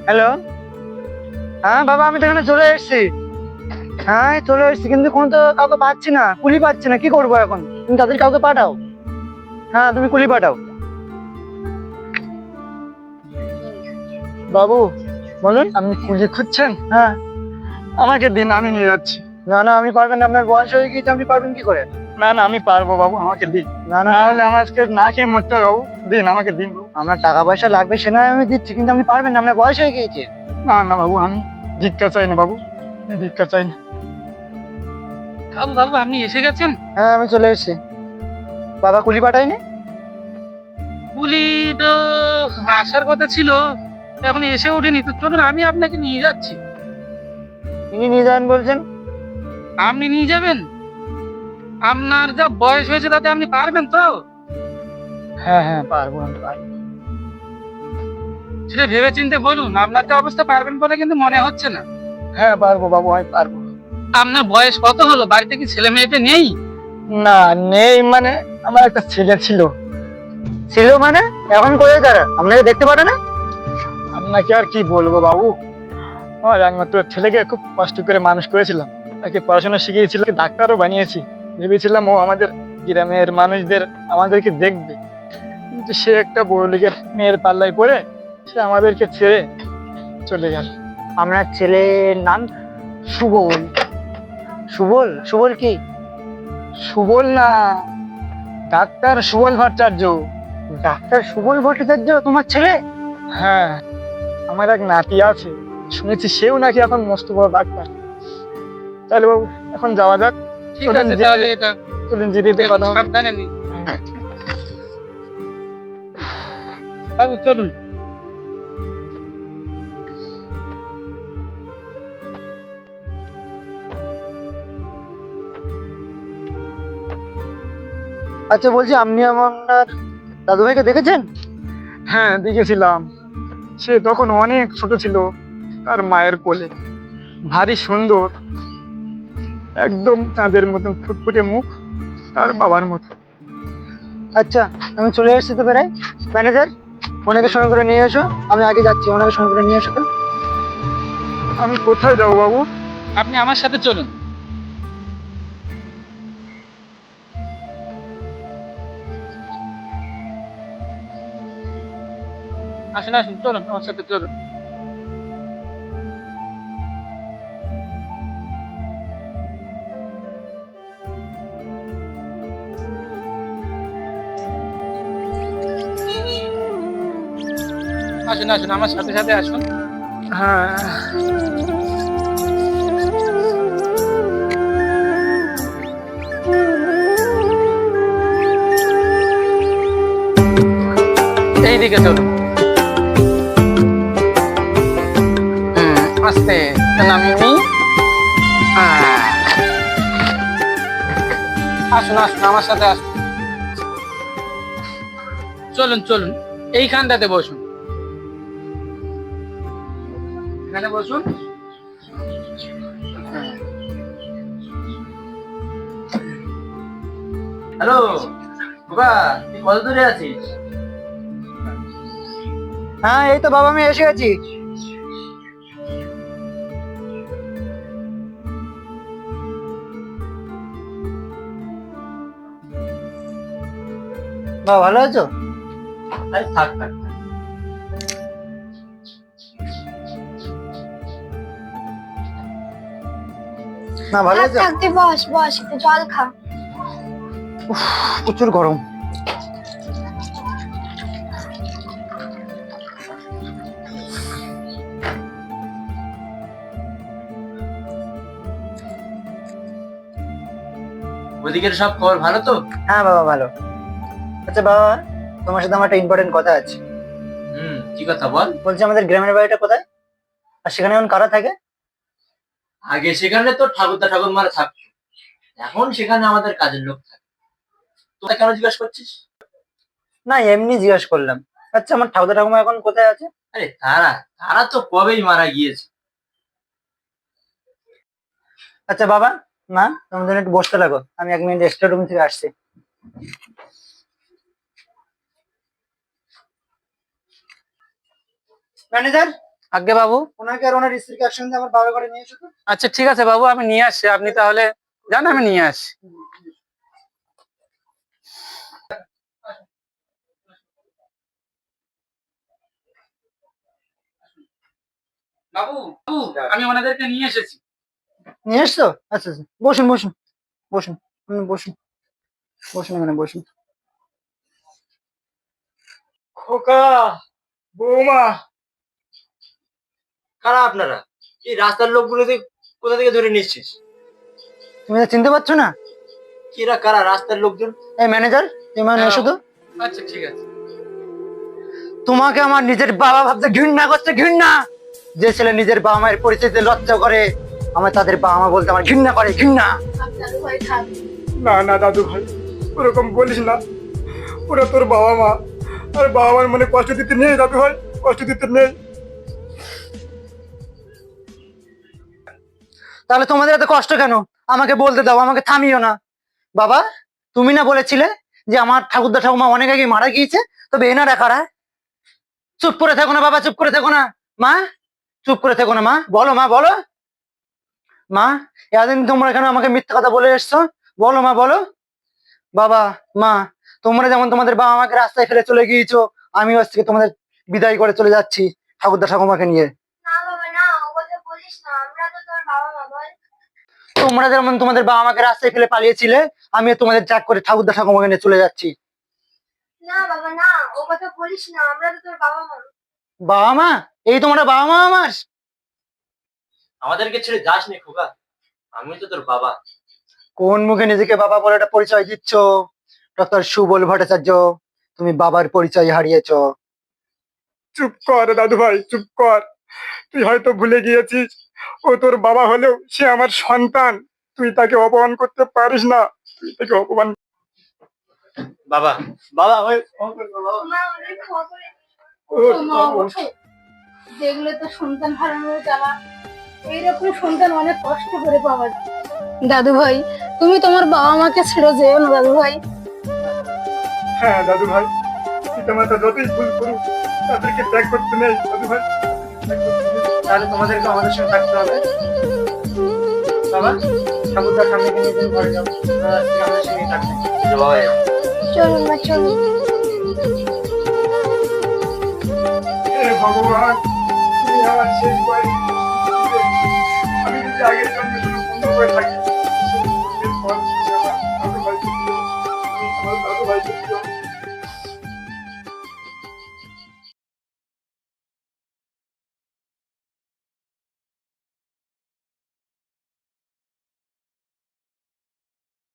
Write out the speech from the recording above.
Hello. হ্যাঁ বাবা, আমি তো এখানে চলে এসেছি। হ্যাঁ চলে এসেছি, কিন্তু কোনো তো কাউকে পাচ্ছি না, কুলি পাচ্ছি না, কি করবো এখন? তুমি তাদের কাউকে পাঠাও। হ্যাঁ তুমি কুলি পাঠাও। বাবু, বলুন। আপনি কুলি খুঁজছেন? হ্যাঁ। আমাকে দিন, আমি নিয়ে যাচ্ছি। না না, আমি পারবেন না, আপনার বয়স হয়ে গিয়েছে, আপনি পারবেন কি করে? না না, আমি পারবো বাবু, আমাকে দিন। না না, নাহলে আমার আজকে না খেয়ে মরতে হবে বাবু। দিন, আমাকে দিন বাবু। আপনার টাকা পয়সা লাগবে সে নয় আমি দিচ্ছি, কিন্তু আপনি পারবেন না, আপনার বয়স হয়ে গিয়েছে। না না বাবু, আমি ভিক্ষা চাই না বাবু, আমি ভিক্ষা চাই না। বাবু বাবু আপনি এসে গেছেন? হ্যাঁ আমি চলে এসেছি। বাবা কুলি পাঠায়নি? পুলি তো আসার কথা ছিল, এখন এসে ওঠেনি। তো চলুন আমি আপনাকে নিয়ে যাচ্ছি। তিনি নিয়ে যাবেন বলছেন? আপনি নিয়ে যাবেন? আপনার যা বয়স হয়েছে তাতে আপনি পারবেন তো? হ্যাঁ হ্যাঁ পারবো, আমি পারবো। সেটা ভেবে চিন্তে বলুন, আপনার যা অবস্থা পারবেন বলে কিন্তু মনে হচ্ছে না। হ্যাঁ পারবো বাবু, আমি পারবো। আপনার বয়স কত হলো? বাড়িতে কি ছেলে মেয়েতে নেই? না, নেই মানে আমার একটা ছেলে ছিল। ছিল মানে? এখন কোথায় তারা? আপনাকে দেখতে পারে না? আপনাকে আর কি বলবো বাবু, আমার একমাত্র ছেলেকে খুব কষ্ট করে মানুষ করেছিলাম। তাকে পড়াশোনা শিখিয়েছিল, ডাক্তারও বানিয়েছি। ভেবেছিলাম ও আমাদের গ্রামের মানুষদের, আমাদেরকে দেখবে, কিন্তু সে একটা বড় লোকের মেয়ের পাল্লায় পড়ে সে আমাদেরকে ছেড়ে চলে গেল। আপনার ছেলের নাম সুবল? সুবল? সুবল কি? সুবল না, ডাক্তার সুবল ভট্টাচার্য। ডাক্তার সুবল ভট্টাচার্য তোমার ছেলে? হ্যাঁ, আমার এক নাতি আছে, শুনেছি সেও নাকি এখন মস্ত বড় ডাক্তার। তাহলে বাবু এখন যাওয়া যাক। ঠিক আছে, তাহলে এটা চলুন, যেতে যেতে কথা হবে। সাবধানে নিন। বাবু চলুন। আচ্ছা বলছি, আপনি আপনার দাদু ভাইকে দেখেছেন? হ্যাঁ দেখেছিলাম, সে তখন অনেক ছোট ছিল, তার মায়ের কোলে, ভারী সুন্দর, একদম চাঁদের মতন ফুটফুটে মুখ, তার বাবার মতো। আচ্ছা আমি চলে এসেছি তো বেড়াই। ম্যানেজার, ওনাকে সঙ্গে করে নিয়ে এসো। আমি আগে যাচ্ছি, ওনাকে সঙ্গে করে নিয়ে এসো তো। আমি কোথায় যাবো বাবু? আপনি আমার সাথে চলুন। আসুন আসুন, চলুন আমার সাথে চলুন। আসুন আসুন, আমার সাথে সাথে আসুন। হ্যাঁ, এইদিকে চলুন। আস্তে নামিয়ে নিই। আসুন আসুন, আমার সাথে আসুন। চলুন চলুন, এইখানটাতে বসুন। এখানে বসুন। হ্যালো বাবা, তুই কত দূরে আছিস? হ্যাঁ এই তো বাবা, আমি এসে গেছি। বাবা ভালো আছো? আরে থাক থাক থাক। না ভালো থাক আছো? থাক, তুই বস বস, একটু জল খা। প্রচুর গরম। ওদিকের সব খবর ভালো তো? হ্যাঁ বাবা ভালো। আচ্ছা বাবা, তোমার সাথে আমার একটা ইম্পর্টেন্ট কথা আছে। কি কথা বল। বলছি আমাদের গ্রামের বাড়িটা কোথায়, আর সেখানে এখন কারা থাকে? আগে সেখানে তো ঠাকুরদা ঠাকুরমারা থাকতো, এখন সেখানে আমাদের কাজের লোক থাকে। তোরা কেন জিজ্ঞাসা করছিস? না এমনি জিজ্ঞাসা করলাম। আচ্ছা আমার ঠাকুরদা ঠাকুমা এখন কোথায় আছে? আরে তারা তারা তো কবেই মারা গিয়েছে। আচ্ছা বাবা, মা তুমি জন্য একটু বসতে লাগো, আমি 1 মিনিট এক্সট্রা রুম থেকে আসছি। ম্যানেজার, আজ্ঞে বাবু। ওনাকে আর ওনার স্ত্রীকে একসঙ্গে আমার বাবার ঘরে নিয়ে এসো তো। আচ্ছা ঠিক আছে বাবু, আমি নিয়ে আসছি, আপনি তাহলে যান, আমি নিয়ে আসছি। বাবু বাবু, আমি ওনাদেরকে নিয়ে এসেছি। নিয়ে এসছো? আচ্ছা আচ্ছা, বসুন বসুন বসুন। বসুন বসুন, এখানে বসুন। খোকা, বৌমা, কারা আপনারা? এই রাস্তার লোকগুলো কোথা থেকে ধরে নিচ্ছিস? তুমি তো চিনতে পারছো না? কিরা কারা রাস্তার লোকজন? এই ম্যানেজার, তুমি মানে এসো তো। আচ্ছা ঠিক আছে। তোমাকে আমার নিজের বাবা ভাবতে ঘৃণা করছে, ঘৃণা। যে ছেলে নিজের বাবা মায়ের পরিচয়তে লজ্জা করে, আমার তাদের বাবা মা বলতে আমার ঘৃণা করে, ঘৃণা। না না দাদু ভাই, ওরকম বলিস না। ওরা তোর বাবা মা, আর বাবা মার মনে কষ্ট দিতে নেই দাদু ভাই, কষ্ট দিতে নেই। তাহলে তোমাদের এত কষ্ট কেন? আমাকে বলতে দাও, আমাকে থামিও না। বাবা, তুমি না বলেছিলে যে আমার ঠাকুরদা ঠাকুমা অনেক আগে মারা গিয়েছে? তবে এনারা কারা? চুপ করে থেকো না বাবা, চুপ করে থেকো না। মা, চুপ করে থেকো না। মা বলো, মা বলো। মা, এতদিন তোমরা কেন আমাকে মিথ্যা কথা বলে এসছো? বলো মা, বলো। বাবা, মা, তোমরা যেমন তোমাদের বাবা মাকে রাস্তায় ফেলে চলে গিয়েছো, আমিও আজ থেকে তোমাদের বিদায় করে চলে যাচ্ছি ঠাকুরদা ঠাকুমাকে নিয়ে। না বাবা না, ও কথা বলিস না, আমরা তো তোর বাবা মা বল। তোমরা যেমন তোমাদের বাবা মাকে রাস্তায় ফেলে পালিয়েছিলে, আমিও তোমাদের ত্যাগ করে ঠাকুরদা ঠাকুমাকে নিয়ে চলে যাচ্ছি। না বাবা না, ও কথা বলিস না, আমরা তো তোর বাবা মা। বাবা মা? এই তোমরা বাবা মা আমার? আমাদেরকে ছেড়ে যাস নি খোকা, আমি তো তোর বাবা। কোন মুখে নিজেকে বাবা বলে একটা পরিচয় দিচ্ছ? ডক্টর সুবল ভট্টাচার্য, তুমি বাবার পরিচয় হারিয়েছো। চুপ কর দাদু ভাই, চুপ কর। তুই হয়তো ভুলে গিয়েছিস, ও তোর বাবা হলেও সে আমার সন্তান। তুই তাকে অপমান করতে পারিস না, তুই তাকে অপমান। বাবা, বাবা আমায় ক্ষমা করে দাও, বাবা। মা আমাদের ক্ষমা করে দিস। ওঠ, মা ওঠ। ওঠো, দেখলে তো সন্তান হারানোর জ্বালা। এইরকম সন্তান অনেক কষ্ট করে পাওয়া যায়। দাদু ভাই, তুমি তোমার বাবা মাকে ছেড়ে যেও না দাদু ভাই। হ্যাঁ দাদু ভাই, পিতামাতা যতই ভুল করুক তাদেরকে ত্যাগ করতে নেই দাদু ভাই। তাহলে তোমাদেরকে আমাদের সঙ্গে থাকতে হবে। বাবা, ঠাকুরদার সামনে নিয়ে তুমি ঘরে যাও, আজকে আমাদের সঙ্গে থাকবে। বাবা, চলুন মা চলুন। হে ভগবান,